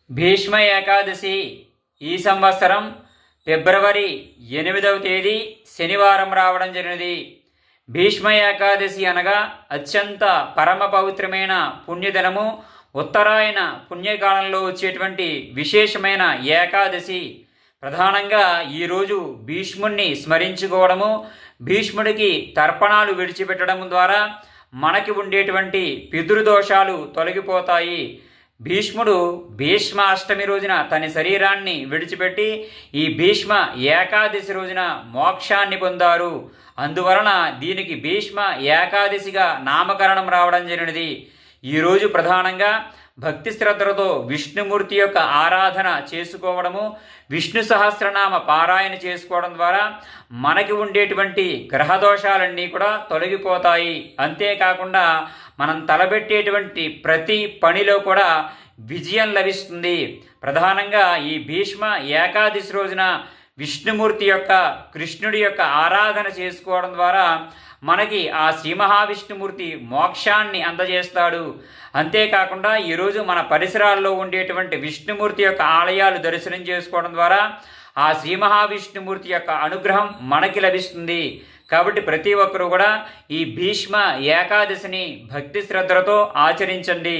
భీష్మ ఏకాదశి ఈ సంవత్సరం ఫిబ్రవరి 8వ తేదీ శనివారం రావడం జరిగినది. భీష్మ ఏకాదశి అనగా అత్యంత పరమ పవిత్రమైన పుణ్యదినము, ఉత్తరాయణ పుణ్యకాలంలో వచ్చేటువంటి విశేషమైన ఏకాదశి. ప్రధానంగా ఈరోజు భీష్ముడిని స్మరించుకోవడము, భీష్ముడికి తర్పణాలు విడిచిపెట్టడం ద్వారా మనకి ఉండేటువంటి పితృదోషాలు తొలగిపోతాయి. భీష్ముడు భీష్మ అష్టమి రోజున తన శరీరాన్ని విడిచిపెట్టి ఈ భీష్మ ఏకాదశి రోజున మోక్షాన్ని పొందారు. అందువలన దీనికి భీష్మ ఏకాదశిగా నామకరణం రావడం జరిగినది. ఈరోజు ప్రధానంగా భక్తి శ్రద్ధలతో విష్ణుమూర్తి యొక్క ఆరాధన చేసుకోవడము, విష్ణు సహస్రనామ పారాయణ చేసుకోవడం ద్వారా మనకి ఉండేటువంటి గ్రహదోషాలన్నీ కూడా తొలగిపోతాయి. అంతేకాకుండా మనం తలబెట్టేటువంటి ప్రతి పనిలో కూడా విజయం లభిస్తుంది. ప్రధానంగా ఈ భీష్మ ఏకాదశి రోజున విష్ణుమూర్తి యొక్క కృష్ణుడి యొక్క ఆరాధన చేసుకోవడం ద్వారా మనకి ఆ శ్రీ మహావిష్ణుమూర్తి మోక్షాన్ని అందజేస్తాడు. అంతేకాకుండా ఈరోజు మన పరిసరాల్లో ఉండేటువంటి విష్ణుమూర్తి యొక్క ఆలయాలు దర్శనం చేసుకోవడం ద్వారా ఆ శ్రీ మహావిష్ణుమూర్తి యొక్క అనుగ్రహం మనకి లభిస్తుంది. కాబట్టి ప్రతి ఒక్కరూ కూడా ఈ భీష్మ ఏకాదశిని భక్తి శ్రద్ధలతో ఆచరించండి.